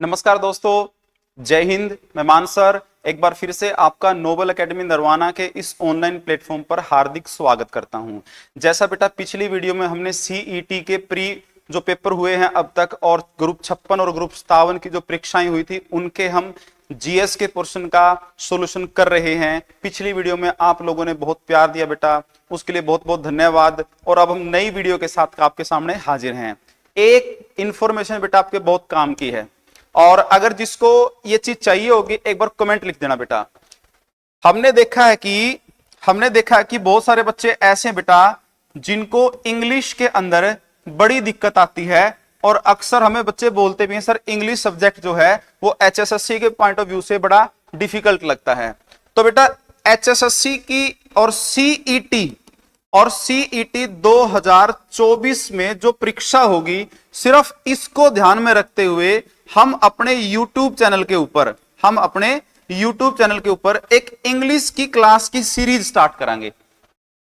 नमस्कार दोस्तों, जय हिंद। मैं मान सर एक बार फिर से आपका नोबल एकेडमी नरवाना के इस ऑनलाइन प्लेटफॉर्म पर हार्दिक स्वागत करता हूं। जैसा बेटा पिछली वीडियो में हमने सीईटी के प्री जो पेपर हुए हैं अब तक और ग्रुप 56 और ग्रुप 57 की जो परीक्षाएं हुई थी उनके हम जीएस के पोर्शन का सॉल्यूशन कर रहे हैं। पिछली वीडियो में आप लोगों ने बहुत प्यार दिया बेटा, उसके लिए बहुत बहुत धन्यवाद। और अब हम नई वीडियो के साथ आपके सामने हाजिर हैं। एक इंफॉर्मेशन बेटा आपके बहुत काम की है और अगर जिसको ये चीज चाहिए होगी एक बार कमेंट लिख देना बेटा। हमने देखा है कि बहुत सारे बच्चे ऐसे हैं बेटा जिनको इंग्लिश के अंदर बड़ी दिक्कत आती है और अक्सर हमें बच्चे बोलते भी हैं सर इंग्लिश सब्जेक्ट जो है वो एचएसएससी के पॉइंट ऑफ व्यू से बड़ा डिफिकल्ट लगता है। तो बेटा एचएसएससी की और सीईटी 2024 में जो परीक्षा होगी सिर्फ इसको ध्यान में रखते हुए हम अपने YouTube चैनल के ऊपर एक इंग्लिश की क्लास की सीरीज स्टार्ट करेंगे।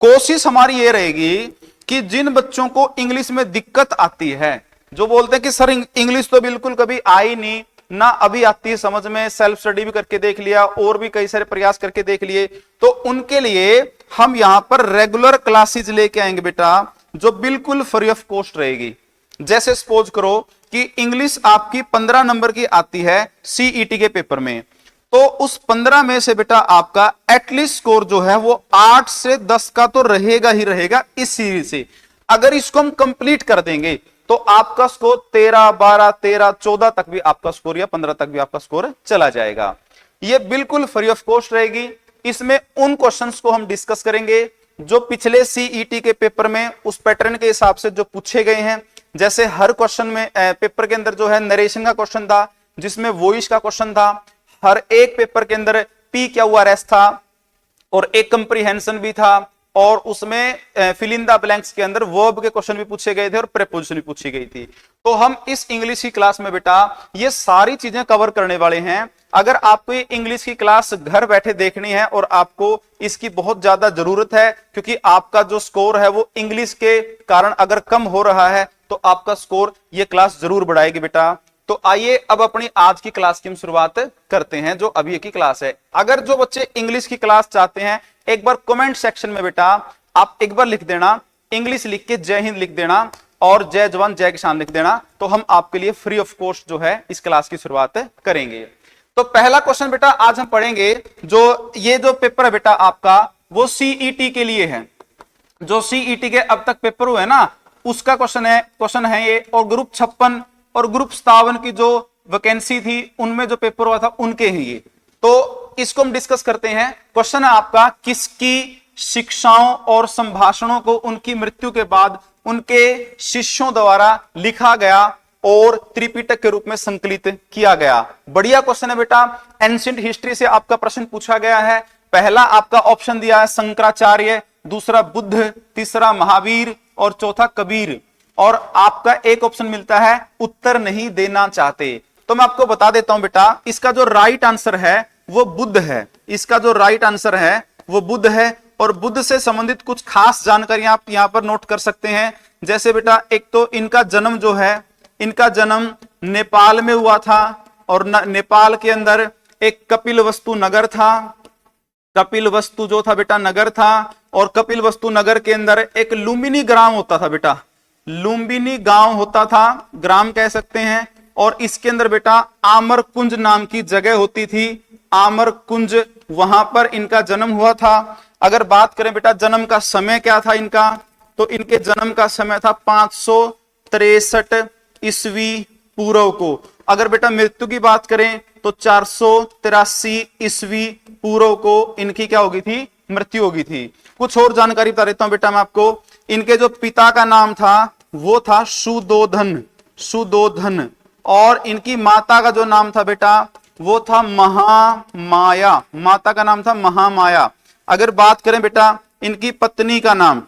कोशिश हमारी ये रहेगी कि जिन बच्चों को इंग्लिश में दिक्कत आती है, जो बोलते हैं कि सर इंग्लिश तो बिल्कुल कभी आई नहीं ना अभी आती है समझ में, सेल्फ स्टडी भी करके देख लिया और भी कई सारे प्रयास करके देख लिए, तो उनके लिए हम यहां पर रेगुलर क्लासेज लेके आएंगे बेटा जो बिल्कुल फ्री ऑफ कॉस्ट रहेगी। जैसे सपोज करो कि इंग्लिश आपकी 15 नंबर की आती है सीईटी के पेपर में, तो उस 15 में से बेटा आपका एटलीस्ट स्कोर जो है वो 8 से 10 का तो रहेगा ही रहेगा इस सीरीज से। अगर इसको हम कंप्लीट कर देंगे तो आपका स्कोर 13, 12, 13, 14 तक भी आपका स्कोर या 15 तक भी आपका स्कोर चला जाएगा। ये बिल्कुल फ्री ऑफ कॉस्ट रहेगी। इसमें उन क्वेश्चंस को हम डिस्कस करेंगे जो पिछले सीईटी के पेपर में उस पैटर्न के हिसाब से जो पूछे गए हैं। जैसे हर क्वेश्चन में पेपर के अंदर जो है नरेशन का क्वेश्चन था, जिसमें वॉइस का क्वेश्चन था। हर एक पेपर के अंदर PQRS था और एक कंप्रीहेंशन भी था और उसमें फिल इन द ब्लैंक्स के अंदर वर्ब के क्वेश्चन भी पूछे गए थे और प्रीपोजिशन भी पूछी गई थी। तो हम इस इंग्लिश की क्लास में बेटा ये सारी चीजें कवर करने वाले हैं। अगर आपको ये इंग्लिश की क्लास घर बैठे देखनी है और आपको इसकी बहुत ज्यादा जरूरत है क्योंकि आपका जो स्कोर है वो इंग्लिश के कारण अगर कम हो रहा है तो आपका स्कोर ये क्लास जरूर बढ़ाएगी बेटा। तो आइए अब अपनी आज की क्लास की हम शुरुआत करते हैं जो अभी की क्लास है। अगर जो बच्चे इंग्लिश की क्लास चाहते हैं एक बार कमेंट सेक्शन में बेटा आप एक बार लिख देना, इंग्लिश लिख के जय हिंद लिख देना और जय जवान जय किसान लिख देना, तो हम आपके लिए फ्री ऑफ कॉस्ट जो है इस क्लास की शुरुआत करेंगे। तो पहला क्वेश्चन बेटा आज हम पढ़ेंगे जो ये जो पेपर है बेटा आपका वो सीईटी के लिए है। जो सीईटी के अब तक पेपर हुए ना उसका क्वेश्चन है ये, और ग्रुप 56 और ग्रुप 57 की जो वैकेंसी थी उनमें जो पेपर हुआ था उनके ही ये। तो इसको हम डिस्कस करते हैं। क्वेश्चन है आपका, किसकी शिक्षाओं और संभाषणों को उनकी मृत्यु के बाद उनके शिष्यों द्वारा लिखा गया और त्रिपिटक के रूप में संकलित किया गया। बढ़िया क्वेश्चन है बेटा। एंशिएंट हिस्ट्री से आपका प्रश्न पूछा गया है। पहला आपका ऑप्शन दिया है शंकराचार्य, दूसरा बुद्ध, तीसरा महावीर और चौथा कबीर, और आपका एक ऑप्शन मिलता है उत्तर नहीं देना चाहते। तो मैं आपको बता देता हूं बेटा इसका जो राइट आंसर है वो बुद्ध है। इसका जो राइट आंसर है वो बुद्ध है और बुद्ध से संबंधित कुछ खास जानकारियां आप यहां पर नोट कर सकते हैं। जैसे बेटा एक तो इनका जन्म जो है, इनका जन्म नेपाल में हुआ था और नेपाल के अंदर एक कपिलवस्तु नगर था। कपिलवस्तु जो था बेटा नगर था और कपिलवस्तु नगर के अंदर एक लुम्बिनी ग्राम होता था बेटा, लुम्बिनी गांव होता था, ग्राम कह सकते हैं। और इसके अंदर बेटा आमर कुंज नाम की जगह होती थी, आमर कुंज, वहां पर इनका जन्म हुआ था। अगर बात करें बेटा जन्म का समय क्या था इनका, तो इनके जन्म का समय था 563 ईस्वी पूर्व को। अगर बेटा मृत्यु की बात करें तो 483 ईस्वी पूर्व को इनकी क्या होगी थी, मृत्यु होगी थी। कुछ और जानकारी बता देता हूं बेटा मैं आपको। इनके जो पिता का नाम था वो था सुदोधन, और इनकी माता का जो नाम था बेटा वो था महामाया, माता का नाम था महामाया। अगर बात करें बेटा इनकी पत्नी का नाम,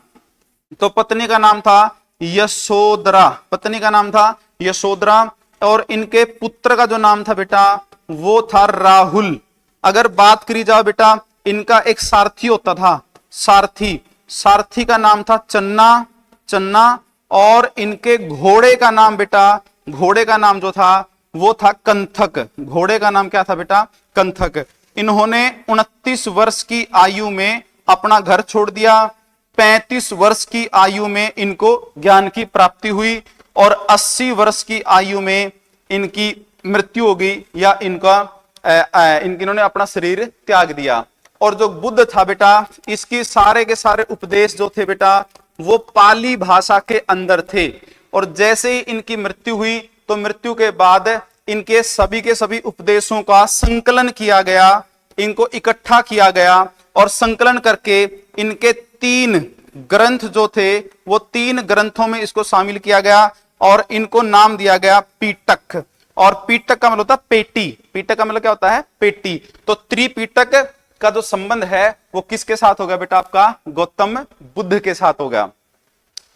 तो पत्नी का नाम था यशोधरा, पत्नी का नाम था यशोधरा, और इनके पुत्र का जो नाम था बेटा वो था राहुल। अगर बात करी जाए बेटा इनका एक सारथी होता था, सारथी का नाम था चन्ना, और इनके घोड़े का नाम बेटा, घोड़े का नाम जो था वो था कंथक। घोड़े का नाम क्या था बेटा? कंथक। इन्होंने 29 वर्ष की आयु में अपना घर छोड़ दिया। 35 वर्ष की आयु में इनको ज्ञान की प्राप्ति हुई और 80 वर्ष की आयु में इनकी मृत्यु हो गई या इन्होंने अपना शरीर त्याग दिया। और जो बुद्ध था बेटा, इसकी सारे के सारे उपदेश जो थे बेटा वो पाली भाषा के अंदर थे। और जैसे ही इनकी मृत्यु हुई तो मृत्यु के बाद इनके सभी के सभी उपदेशों का संकलन किया गया, इनको इकट्ठा किया गया और संकलन करके इनके 3 ग्रंथ जो थे वो 3 ग्रंथों में इसको शामिल किया गया और इनको नाम दिया गया पीटक। और पीटक का मतलब होता है पेटी। पीटक का मतलब क्या होता है? पेटी। तो त्रिपीटक का जो संबंध है वो किसके साथ होगा बेटा? आपका गौतम बुद्ध के साथ होगा।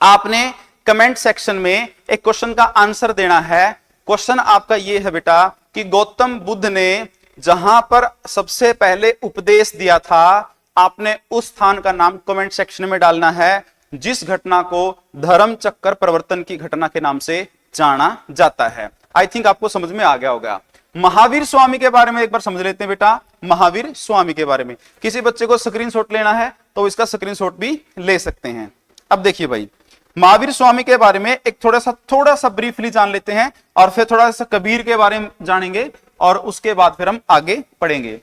आपने कमेंट सेक्शन में एक क्वेश्चन का आंसर देना है। क्वेश्चन आपका ये है बेटा कि गौतम बुद्ध ने जहां पर सबसे पहले उपदेश दिया था, आपने उस स्थान का नाम कमेंट सेक्शन में डालना है, जिस घटना को धर्म चक्कर प्रवर्तन की घटना के नाम से जाना जाता है। आई थिंक आपको समझ में आ गया होगा। महावीर स्वामी के बारे में एक बार समझ लेते हैं बेटा। महावीर स्वामी के बारे में किसी बच्चे को स्क्रीनशॉट लेना है तो इसका स्क्रीनशॉट भी ले सकते हैं। अब देखिए भाई, महावीर स्वामी के बारे में एक थोड़ा सा ब्रीफली जान लेते हैं और फिर थोड़ा सा कबीर के बारे में जानेंगे और उसके बाद फिर हम आगे पढ़ेंगे।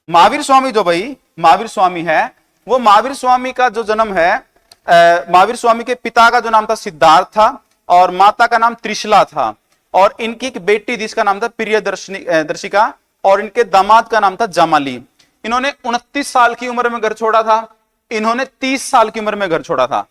महावीर स्वामी जो भाई महावीर स्वामी है, वो महावीर स्वामी का जो जन्म है, महावीर स्वामी के पिता का जो नाम था सिद्धार्थ था और माता का नाम त्रिशला था और इनकी एक बेटी जिसका नाम था प्रियदर्शिका और इनके दामाद का नाम था जमाली। इन्होंने 29 साल की उम्र में घर छोड़ा था, इन्होंने 30 साल की उम्र में घर छोड़ा था।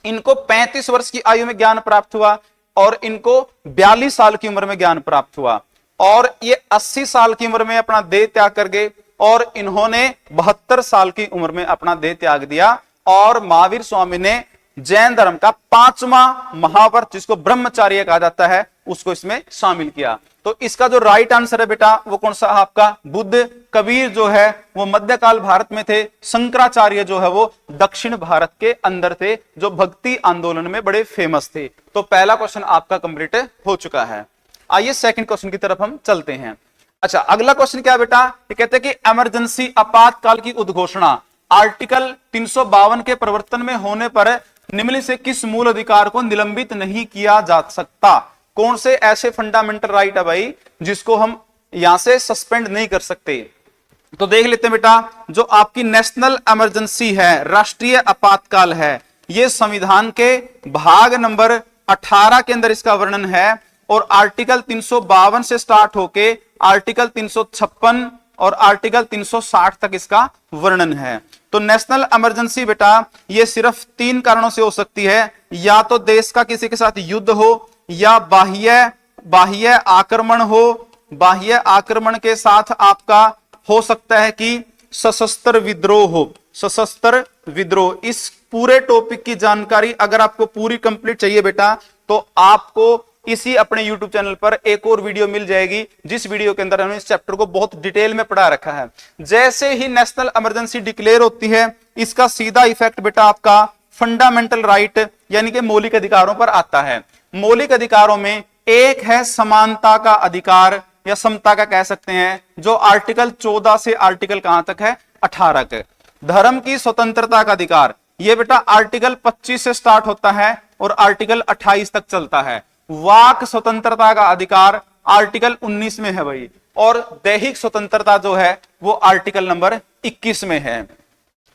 इनको 35 वर्ष की आयु में ज्ञान प्राप्त हुआ और इनको 42 साल की उम्र में ज्ञान प्राप्त हुआ और ये 80 साल की उम्र में अपना देह त्याग कर गए और इन्होंने 72 साल की उम्र में अपना देह त्याग दिया। और महावीर स्वामी ने जैन धर्म का 5वां महाव्रत, जिसको ब्रह्मचार्य कहा जाता है, उसको इसमें शामिल किया। तो इसका जो राइट आंसर है बेटा वो कौन सा? आपका बुद्ध। कबीर जो है वो मध्यकाल भारत में थे। शंकराचार्य जो है वो दक्षिण भारत के अंदर थे, जो भक्ति आंदोलन में बड़े फेमस थे। तो पहला क्वेश्चन आपका कंप्लीट हो चुका है। आइए सेकंड क्वेश्चन की तरफ हम चलते हैं। अच्छा, अगला क्वेश्चन क्या बेटा? ये कहते हैं कि इमरजेंसी आपातकाल की उद्घोषणा आर्टिकल 352 के प्रवर्तन में होने पर निम्नलिखित से किस मूल अधिकार को निलंबित नहीं किया जा सकता? कौन से ऐसे फंडामेंटल राइट है भाई जिसको हम यहां से सस्पेंड नहीं कर सकते? तो देख लेते हैं बेटा, जो आपकी नेशनल इमरजेंसी है, राष्ट्रीय आपातकाल है, ये संविधान के भाग नंबर 18 के अंदर इसका वर्णन है और आर्टिकल 352 से स्टार्ट होके आर्टिकल 356 और आर्टिकल 360 तक इसका वर्णन है। तो नेशनल इमरजेंसी बेटा ये सिर्फ 3 कारणों से हो सकती है, या तो देश का किसी के साथ युद्ध हो, या बाह्य आक्रमण हो, बाह्य आक्रमण के साथ आपका हो सकता है कि सशस्त्र विद्रोह हो, सशस्त्र विद्रोह। इस पूरे टॉपिक की जानकारी अगर आपको पूरी कंप्लीट चाहिए बेटा तो आपको इसी अपने YouTube चैनल पर एक और वीडियो मिल जाएगी, जिस वीडियो के अंदर हमने इस चैप्टर को बहुत डिटेल में पढ़ा रखा है। जैसे ही नेशनल इमरजेंसी डिक्लेयर होती है, इसका सीधा इफेक्ट बेटा आपका फंडामेंटल राइट यानी कि मौलिक अधिकारों पर आता है। मौलिक अधिकारों में एक है समानता का अधिकार या समता का कह सकते हैं, जो आर्टिकल 14 से आर्टिकल कहां तक है? 18 तक। धर्म की स्वतंत्रता का अधिकार, यह बेटा आर्टिकल 25 से स्टार्ट होता है और आर्टिकल 28 तक चलता है। वाक स्वतंत्रता का अधिकार आर्टिकल 19 में है भाई, और दैहिक स्वतंत्रता जो है वो आर्टिकल नंबर 21 में है।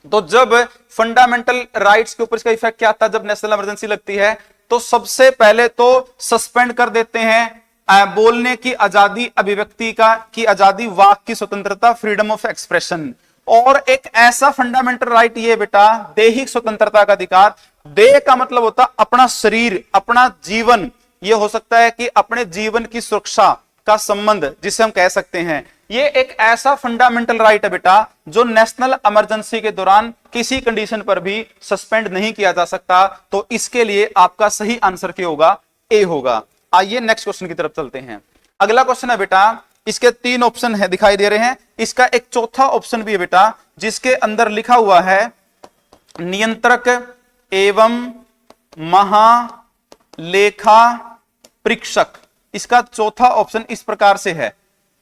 तो जब फंडामेंटल राइट्स के ऊपर इसका इफेक्ट क्या आता है, जब नेशनल इमरजेंसी लगती है तो सबसे पहले तो सस्पेंड कर देते हैं बोलने की आजादी, अभिव्यक्ति की आजादी, वाक की स्वतंत्रता, फ्रीडम ऑफ एक्सप्रेशन। और एक ऐसा फंडामेंटल राइट ये बेटा दैहिक स्वतंत्रता का अधिकार। देह का मतलब होता अपना शरीर, अपना जीवन। ये हो सकता है कि अपने जीवन की सुरक्षा का संबंध, जिसे हम कह सकते हैं, ये एक ऐसा फंडामेंटल राइट है बेटा जो नेशनल इमरजेंसी के दौरान किसी कंडीशन पर भी सस्पेंड नहीं किया जा सकता। तो इसके लिए आपका सही आंसर क्या होगा? ए होगा। आइए नेक्स्ट क्वेश्चन की तरफ चलते हैं। अगला क्वेश्चन है बेटा, इसके 3 ऑप्शन है दिखाई दे रहे हैं, इसका एक चौथा ऑप्शन भी है बेटा, जिसके अंदर लिखा हुआ है नियंत्रक एवं महालेखा परीक्षक। इसका चौथा ऑप्शन इस प्रकार से है,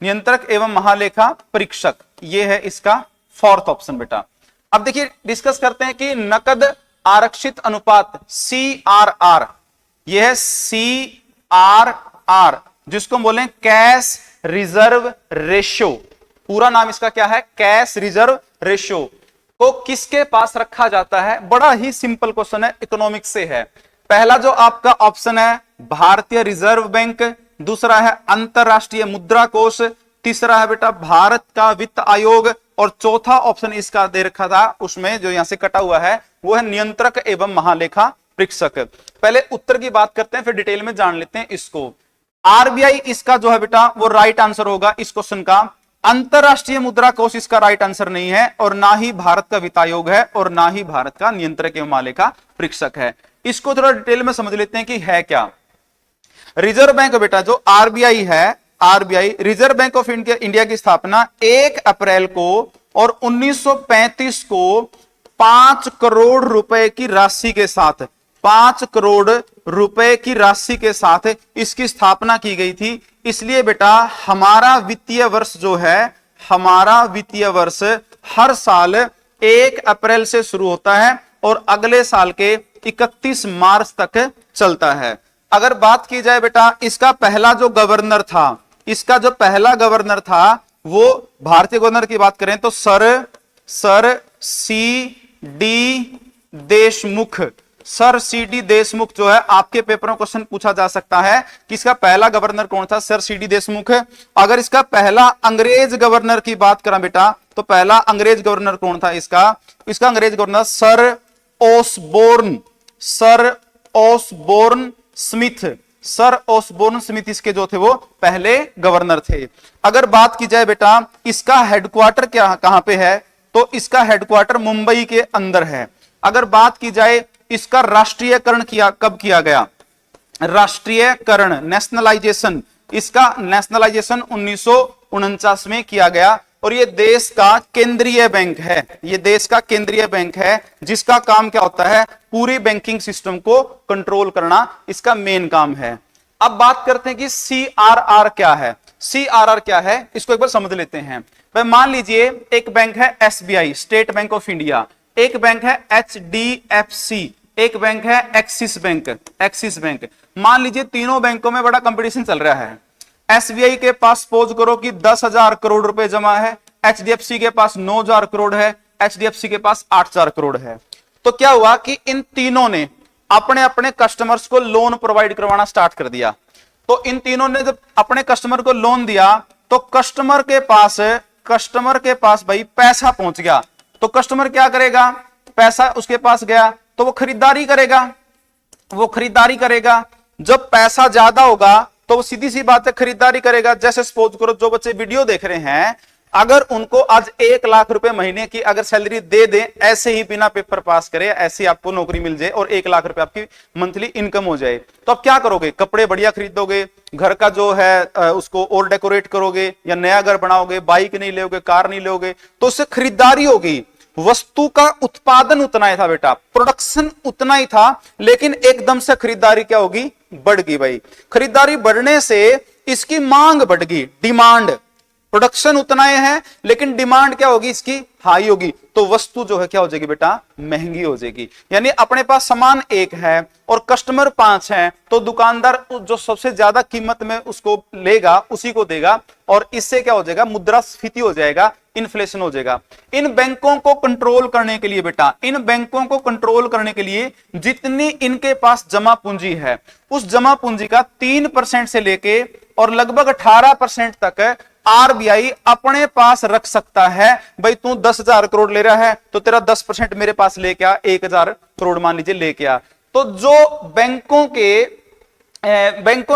नियंत्रक एवं महालेखा परीक्षक, ये है इसका फोर्थ ऑप्शन बेटा। अब देखिए डिस्कस करते हैं कि नकद आरक्षित अनुपात CRR, यह है CRR जिसको हम बोले कैश रिजर्व रेशियो, पूरा नाम इसका क्या है, कैश रिजर्व रेशियो, को किसके पास रखा जाता है। बड़ा ही सिंपल क्वेश्चन है, इकोनॉमिक्स से है। पहला जो आपका ऑप्शन है भारतीय रिजर्व बैंक, दूसरा है अंतरराष्ट्रीय मुद्रा कोष, तीसरा है बेटा भारत का वित्त आयोग, और चौथा ऑप्शन इसका दे रखा था उसमें जो यहां से कटा हुआ है वो है नियंत्रक एवं महालेखा परीक्षक। पहले उत्तर की बात करते हैं फिर डिटेल में जान लेते हैं इसको। आरबीआई इसका जो है बेटा वो राइट आंसर होगा इस क्वेश्चन का। अंतरराष्ट्रीय मुद्रा कोष इसका राइट आंसर नहीं है, और ना ही भारत का वित्त आयोग है, और ना ही भारत का नियंत्रक एवं महालेखा परीक्षक है। इसको थोड़ा डिटेल में समझ लेते हैं कि है क्या। रिजर्व बैंक बेटा जो आरबीआई है, RBI reserve bank of India की स्थापना 1 अप्रैल को और 1935 को 5 करोड़ रुपए की राशि के साथ, 5 करोड़ रुपए की राशि के साथ इसकी स्थापना की गई थी। इसलिए बेटा हमारा वित्तीय वर्ष जो है, हमारा वित्तीय वर्ष हर साल 1 अप्रैल से शुरू होता है और अगले साल के 31 मार्च तक चलता है। अगर बात की जाए बेटा इसका पहला जो गवर्नर था, इसका जो पहला गवर्नर था वो भारतीय गवर्नर की बात करें तो सर सी डी देशमुख जो है, आपके पेपर में क्वेश्चन पूछा जा सकता है कि इसका पहला गवर्नर कौन था, सर सी डी देशमुख। अगर इसका पहला अंग्रेज गवर्नर की बात करें बेटा तो पहला अंग्रेज गवर्नर कौन था इसका अंग्रेज गवर्नर सर ओसबोर्न स्मिथ इसके जो थे वो पहले गवर्नर थे। अगर बात की जाए बेटा इसका हेडक्वार्टर कहां पे है तो इसका हेडक्वार्टर मुंबई के अंदर है। अगर बात की जाए इसका राष्ट्रीयकरण कब किया गया, राष्ट्रीयकरण नेशनलाइजेशन, इसका नेशनलाइजेशन 1949 में किया गया। और ये देश का केंद्रीय बैंक है, ये देश का केंद्रीय बैंक है जिसका काम क्या होता है, पूरी बैंकिंग सिस्टम को कंट्रोल करना इसका मेन काम है। अब बात करते हैं कि CRR क्या है। CRR क्या है इसको एक बार समझ लेते हैं। भाई मान लीजिए एक बैंक है SBI state bank of India, एक बैंक है HDFC, एक बैंक है एक्सिस बैंक। मान लीजिए तीनों बैंकों में बड़ा कंपटीशन चल रहा है। SBI के पास सपोज करो कि 10,000 करोड़ रुपए जमा है, HDFC के पास 9,000 करोड़ है, HDFC के पास 8,000 करोड़ है। तो क्या हुआ कि इन तीनों ने अपने अपने कस्टमर्स को लोन प्रोवाइड करवाना स्टार्ट कर दिया। तो इन तीनों ने जब अपने कस्टमर को लोन दिया तो कस्टमर के पास भाई पैसा पहुंच गया। तो कस्टमर क्या करेगा, पैसा उसके पास गया तो वो खरीदारी करेगा। जब पैसा ज्यादा होगा तो वो सीधी सी बात है खरीदारी करेगा। जैसे सपोज करो जो बच्चे वीडियो देख रहे हैं, अगर उनको आज 1 लाख रुपए महीने की अगर सैलरी दे दें, ऐसे ही बिना पेपर पास करे, ऐसे ही आपको नौकरी मिल जाए और 1 लाख रुपए आपकी मंथली इनकम हो जाए, तो आप क्या करोगे, कपड़े बढ़िया खरीदोगे, घर का जो है उसको और डेकोरेट करोगे, या नया घर बनाओगे, बाइक नहीं लोगे, कार नहीं लोगे, तो उससे खरीदारी होगी। वस्तु का उत्पादन उतना ही था बेटा, प्रोडक्शन उतना ही था, लेकिन एकदम से खरीदारी क्या होगी, बढ़ गई भाई। खरीदारी बढ़ने से इसकी मांग बढ़ गई, डिमांड, प्रोडक्शन उतना ही है लेकिन डिमांड क्या होगी इसकी, हाई होगी। तो वस्तु जो है क्या हो जाएगी बेटा, महंगी हो जाएगी। यानी अपने पास सामान एक है और कस्टमर 5 हैं, तो दुकानदार जो सबसे ज्यादा कीमत में उसको लेगा उसी को देगा, और इससे क्या हो जाएगा, मुद्रास्फीति हो जाएगा, इन्फ्लेशन हो जाएगा। इन बैंकों को कंट्रोल करने के लिए बेटा, इन बैंकों को कंट्रोल करने के लिए जितनी इनके पास जमा पूंजी है, उस जमा पूंजी का 3% से लेके और लगभग 18% तक आरबीआई अपने पास रख सकता है। भाई तू 10,000 करोड़ ले रहा है तो तेरा 10% मेरे पास लेके आ, 1,000 करोड़ मान लीजिए लेके आ। तो जो बैंकों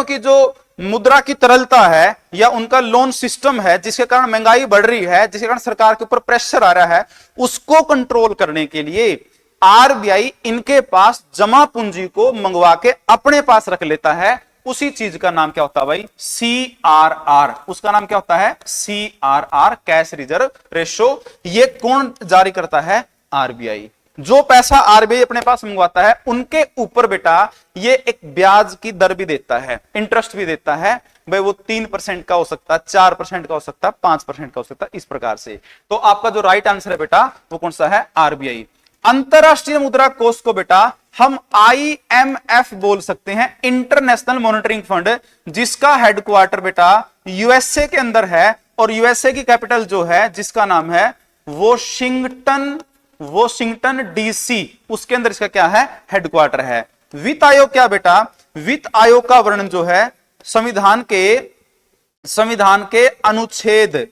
की जो मुद्रा की तरलता है या उनका लोन सिस्टम है, जिसके कारण महंगाई बढ़ रही है, जिसके कारण सरकार के ऊपर प्रेशर आ रहा है, उसको कंट्रोल करने के लिए आरबीआई इनके पास जमा पूंजी को मंगवा के अपने पास रख लेता है। उसी चीज का नाम क्या होता है भाई, CRR। उसका नाम क्या होता है, CRR, कैश रिजर्व रेशो। ये कौन जारी करता है, आरबीआई। जो पैसा आरबीआई अपने पास मंगवाता है उनके ऊपर बेटा ये एक ब्याज की दर भी देता है, इंटरेस्ट भी देता है। भाई वो 3% का हो सकता है, 4% का हो सकता है, 5% का हो सकता है, इस प्रकार से। तो आपका जो राइट आंसर है बेटा वो कौन सा है? आरबीआई। अंतरराष्ट्रीय मुद्रा कोष को बेटा हम आईएमएफ बोल सकते हैं, इंटरनेशनल मॉनिटरिंग फंड, जिसका हेडक्वार्टर बेटा यूएसए के अंदर है और यूएसए की कैपिटल जो है जिसका नाम है वॉशिंगटन डीसी, उसके अंदर इसका क्या है? हेडक्वार्टर है। वित्त आयोग क्या बेटा? वित्त आयोग का वर्णन जो है संविधान के अनुच्छेद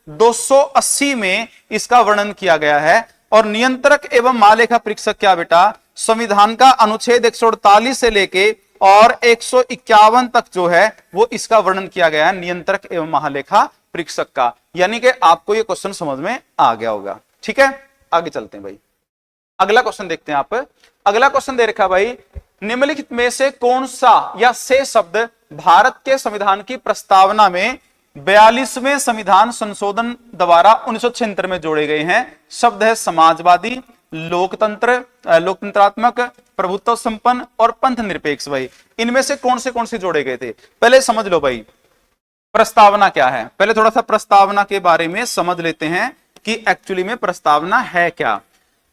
280 में इसका वर्णन किया गया है। और नियंत्रक एवं महालेखा परीक्षक क्या बेटा? संविधान का अनुच्छेद 148 से लेके और 151 तक जो है वो इसका वर्णन किया गया है, नियंत्रक एवं महालेखा परीक्षक का। यानी कि आपको ये क्वेश्चन समझ में आ गया होगा। ठीक है, आगे चलते हैं भाई। अगला क्वेश्चन देखते हैं आप। अगला क्वेश्चन दे रखा भाई, निम्नलिखित में से कौन सा या से शब्द भारत के संविधान की प्रस्तावना में 42वें संविधान संशोधन द्वारा 1976 में जोड़े गए हैं? शब्द है समाजवादी, लोकतंत्रात्मक, प्रभुत्व संपन्न और पंथ निरपेक्ष। भाई इनमें से कौन से जोड़े गए थे? पहले समझ लो भाई प्रस्तावना क्या है। पहले थोड़ा सा प्रस्तावना के बारे में समझ लेते हैं कि एक्चुअली में प्रस्तावना है क्या।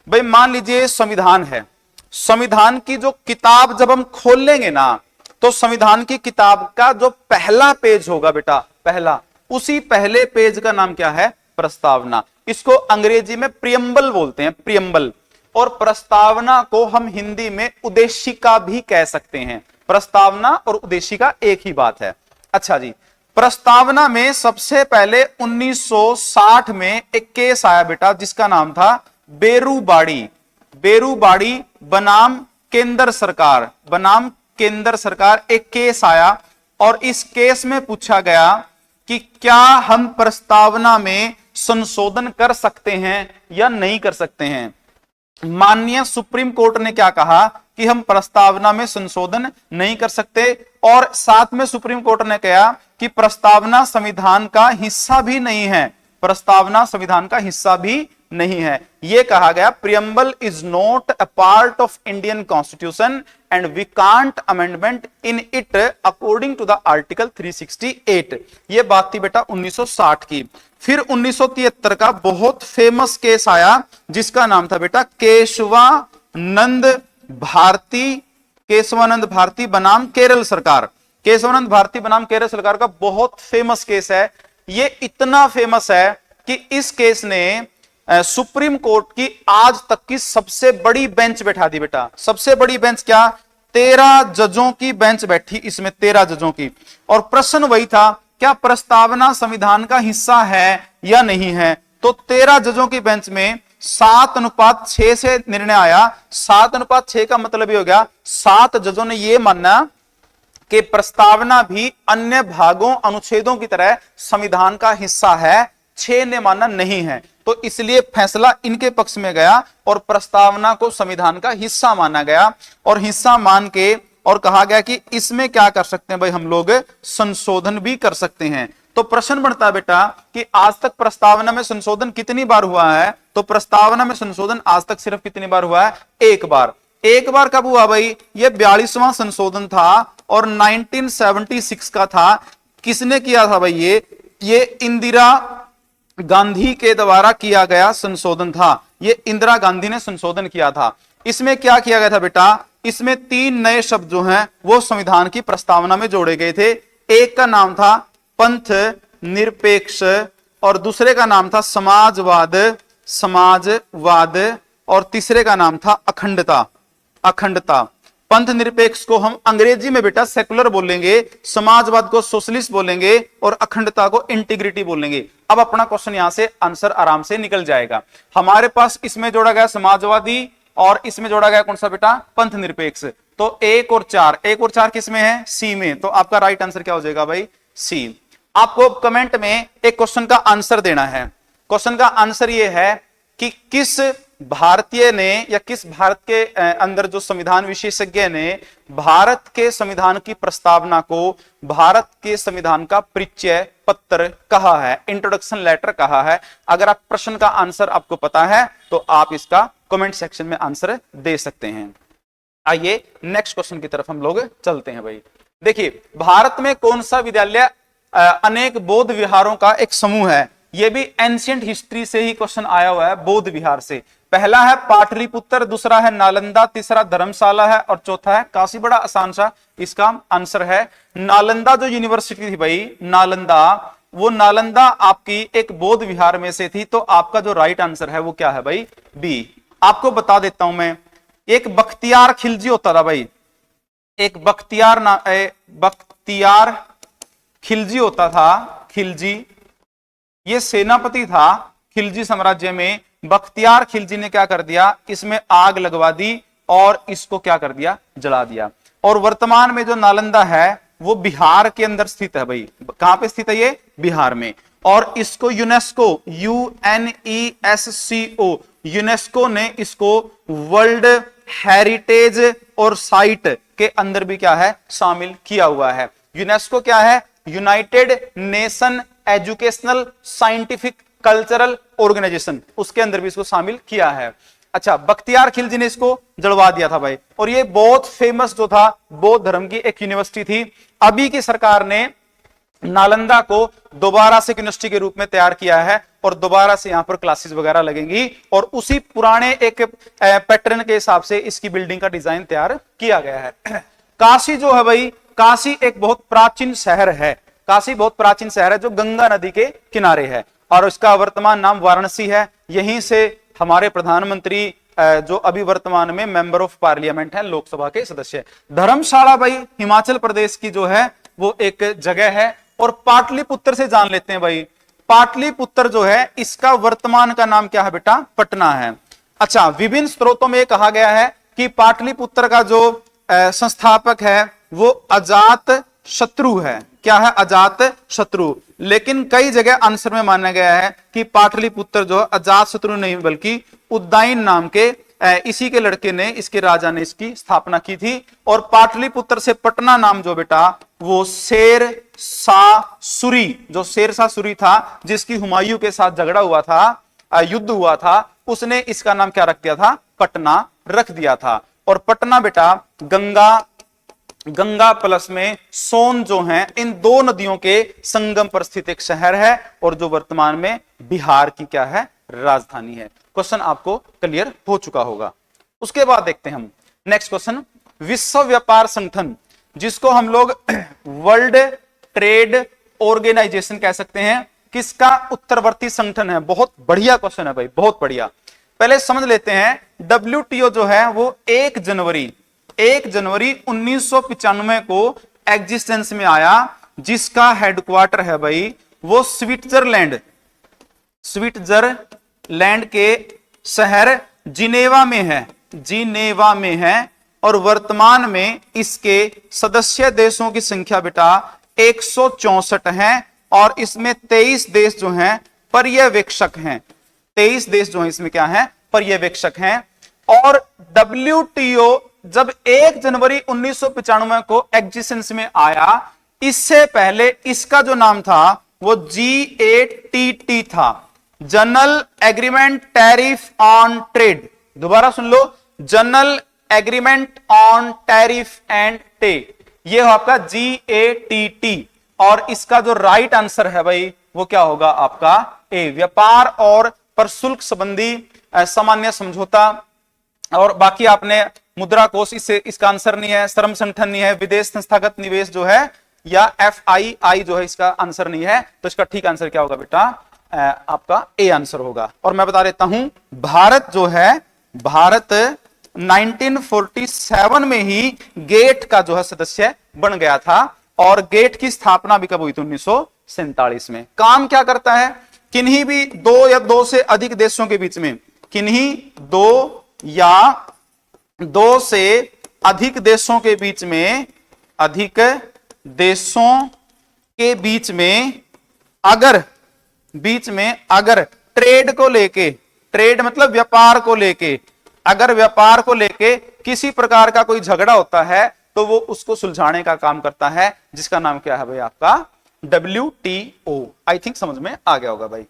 भाई मान लीजिए संविधान है, संविधान की जो किताब जब हम खोल लेंगे ना, तो संविधान की किताब का जो पहला पेज होगा बेटा, पहला, उसी पहले पेज का नाम क्या है? प्रस्तावना। इसको अंग्रेजी में प्रियम्बल बोलते हैं, प्रियम्बल। और प्रस्तावना को हम हिंदी में उद्देशिका भी कह सकते हैं। प्रस्तावना और उद्देशिका एक ही बात है। अच्छा जी, प्रस्तावना में सबसे पहले 1960 में एक केस आया बेटा, जिसका नाम था बेरूबाड़ी बनाम केंद्र सरकार, एक केस आया। और इस केस में पूछा गया कि क्या हम प्रस्तावना में संशोधन कर सकते हैं या नहीं कर सकते हैं। माननीय सुप्रीम कोर्ट ने क्या कहा कि हम प्रस्तावना में संशोधन नहीं कर सकते, और साथ में सुप्रीम कोर्ट ने कहा कि प्रस्तावना संविधान का हिस्सा भी नहीं है, प्रस्तावना संविधान का हिस्सा भी नहीं है। यह कहा गया preamble is not a part of Indian constitution and we can't amendment in it according to the article 368। यह बात थी बेटा 1960 की। फिर 1973 का बहुत फेमस केस आया, जिसका नाम था बेटा केशवानंद भारती बनाम केरल सरकार। केशवानंद भारती बनाम केरल सरकार का बहुत फेमस केस है। यह इतना फेमस है कि इस केस ने सुप्रीम कोर्ट की आज तक की सबसे बड़ी बेंच बैठा दी बेटा। सबसे बड़ी बेंच क्या? 13 जजों की बेंच बैठी इसमें, 13 जजों की। और प्रश्न वही था, क्या प्रस्तावना संविधान का हिस्सा है या नहीं है? तो 13 जजों की बेंच में 7:6 से निर्णय आया। 7:6 का मतलब ये हो गया 7 जजों ने यह माना कि प्रस्तावना भी अन्य भागों, अनुच्छेदों की तरह संविधान का हिस्सा है। 6 ने माना नहीं है, तो इसलिए फैसला इनके पक्ष में गया और प्रस्तावना को संविधान का हिस्सा माना गया। और हिस्सा मान के और कहा गया कि इसमें क्या कर सकते हैं भाई, हम लोग संशोधन भी कर सकते हैं। तो प्रश्न बनता है बेटा कि आज तक प्रस्तावना में संशोधन कितनी बार हुआ है? तो प्रस्तावना में संशोधन आज तक सिर्फ कितनी बार हुआ है? एक बार। एक बार कब हुआ भाई? ये 42वां संशोधन था और 1976 का था। किसने किया था भाई? ये इंदिरा गांधी के द्वारा किया गया संशोधन था। ये इंदिरा गांधी ने संशोधन किया था। इसमें क्या किया गया था बेटा? इसमें 3 नए शब्द जो हैं वो संविधान की प्रस्तावना में जोड़े गए थे। एक का नाम था पंथ निरपेक्ष और दूसरे का नाम था समाजवाद और तीसरे का नाम था अखंडता। पंथ निरपेक्ष को हम अंग्रेजी में बेटा सेकुलर बोलेंगे, समाजवाद को सोशलिस्ट बोलेंगे और अखंडता को इंटीग्रिटी बोलेंगे। अब अपना क्वेश्चन यहां से आंसर आराम से निकल जाएगा। हमारे पास इसमें जोड़ा गया समाजवादी और इसमें जोड़ा गया कौन सा बेटा? पंथ निरपेक्ष। तो 1 और 4 किसमें है? सी में। तो आपका राइट आंसर क्या हो जाएगा भाई? सी। आपको कमेंट में एक क्वेश्चन का आंसर देना है। क्वेश्चन का आंसर यह है कि किस भारतीय ने या किस भारत के अंदर जो संविधान विशेषज्ञ ने भारत के संविधान की प्रस्तावना को भारत के संविधान का परिचय पत्र कहा है, इंट्रोडक्शन लेटर कहा है? अगर आप प्रश्न का आंसर आपको पता है तो आप इसका कमेंट सेक्शन में आंसर दे सकते हैं। आइए नेक्स्ट क्वेश्चन की तरफ हम लोग चलते हैं भाई। देखिए, भारत में कौन सा विद्यालय अनेक बौद्ध विहारों का एक समूह है? यह भी एंशिएंट हिस्ट्री से ही क्वेश्चन आया हुआ है, बौद्ध विहार से। पहला है पाटलिपुत्र, दूसरा है नालंदा, तीसरा धर्मशाला है और चौथा है काशी। बड़ा आसान सा इसका आंसर है नालंदा। जो यूनिवर्सिटी थी भाई नालंदा, वो नालंदा आपकी एक बौद्ध विहार में से थी। तो आपका जो राइट आंसर है वो क्या है भाई? बी। आपको बता देता हूं मैं, एक बख्तियार खिलजी होता था भाई, एक बख्तियार खिलजी होता था। खिलजी ये सेनापति था खिलजी साम्राज्य में। बख्तियार खिलजी ने क्या कर दिया, इसमें आग लगवा दी और इसको क्या कर दिया, जला दिया। और वर्तमान में जो नालंदा है वो बिहार के अंदर स्थित है भाई। कहां पे स्थित है ये? बिहार में। और इसको यूनेस्को, UNESCO, यूनेस्को ने इसको वर्ल्ड हेरिटेज और साइट के अंदर भी क्या है, शामिल किया हुआ है। यूनेस्को क्या है? United Nation Educational Scientific Cultural Organisation, उसके अंदर भी इसको शामिल किया है। अच्छा, बख्तियार खिलजी ने इसको जलवा दिया था भाई। और ये बहुत फेमस जो था बौद्ध धर्म की एक यूनिवर्सिटी थी। अभी की सरकार ने नालंदा को दोबारा से यूनिवर्सिटी के रूप में तैयार किया है और दोबारा से यहां पर क्लासेस वगैरह लगेंगी और उसी पुराने एक पैटर्न के हिसाब से इसकी बिल्डिंग का डिजाइन तैयार किया गया है। काशी जो है भाई, काशी एक बहुत प्राचीन शहर है। काशी बहुत प्राचीन शहर है जो गंगा नदी के किनारे है और इसका वर्तमान नाम वाराणसी है। यहीं से हमारे प्रधानमंत्री जो अभी वर्तमान में मेंबर ऑफ पार्लियामेंट है, लोकसभा के सदस्य। धर्मशाला भाई हिमाचल प्रदेश की जो है वो एक जगह है। और पाटलिपुत्र से जान लेते हैं भाई। पाटलिपुत्र जो है इसका वर्तमान का नाम क्या है बेटा? पटना है। अच्छा, विभिन्न स्रोतों में कहा गया है कि पाटलिपुत्र का जो संस्थापक है वो अजात शत्रु है। क्या है? अजात शत्रु। लेकिन कई जगह आंसर में माना गया है कि पाटलिपुत्र जो अजात शत्रु नहीं बल्कि उद्दाइन नाम के इसी के लड़के ने, इसके राजा ने इसकी स्थापना की थी। और पाटलिपुत्र से पटना नाम जो बेटा वो शेर शाह सूरी, जो शेर शाह सूरी था जिसकी हुमायूं के साथ झगड़ा हुआ था, युद्ध हुआ था, उसने इसका नाम क्या रख दिया था? पटना रख दिया था। और पटना बेटा गंगा प्लस में सोन जो है, इन दो नदियों के संगम पर स्थित एक शहर है और जो वर्तमान में बिहार की क्या है? राजधानी है। क्वेश्चन आपको क्लियर हो चुका होगा। उसके बाद देखते हैं हम नेक्स्ट क्वेश्चन। विश्व व्यापार संगठन, जिसको हम लोग वर्ल्ड ट्रेड ऑर्गेनाइजेशन कह सकते हैं, किसका उत्तरवर्ती संगठन है? बहुत बढ़िया क्वेश्चन है भाई, बहुत बढ़िया। पहले समझ लेते हैं, WTO जो है वो 1 जनवरी 1995 को एग्जिस्टेंस में आया, जिसका हेडक्वार्टर है भाई वो स्विट्जरलैंड के शहर जिनेवा में है। और वर्तमान में इसके सदस्य देशों की संख्या बेटा 164 है और इसमें 23 देश जो हैं पर्यवेक्षक हैं। 23 देश जो हैं इसमें क्या है? पर्यवेक्षक हैं। और WTO जब 1 जनवरी 1995 को एग्जिस्टेंस में आया, इससे पहले इसका जो नाम था वो GATT था, general agreement tariff on trade. दोबारा सुन लो, general agreement on tariff and trade, ये हो आपका GATT। और इसका जो राइट आंसर है भाई वो क्या होगा? आपका ए, व्यापार और प्रशुल्क संबंधी सामान्य समझौता। और बाकी आपने मुद्रा कोष, इसका आंसर नहीं है। श्रम संगठन नहीं है। विदेश संस्थागत निवेश जो है या FII जो है इसका आंसर नहीं है। तो इसका ठीक आंसर क्या होगा बेटा? आपका ए आंसर होगा। और मैं बता देता हूं, भारत जो है, भारत 1947 में ही गेट का जो है सदस्य बन गया था। और गेट की स्थापना भी कब हुई थी? 1947 में। काम क्या करता है? किन्हीं भी 2 या 2 से अधिक देशों के बीच में, किन्हीं 2 या 2 से अधिक देशों के बीच में, अधिक देशों के बीच में अगर ट्रेड को लेके ट्रेड मतलब व्यापार को लेके, अगर व्यापार को लेके किसी प्रकार का कोई झगड़ा होता है तो वो उसको सुलझाने का काम करता है, जिसका नाम क्या है भाई आपका WTO। आई थिंक समझ में आ गया होगा भाई।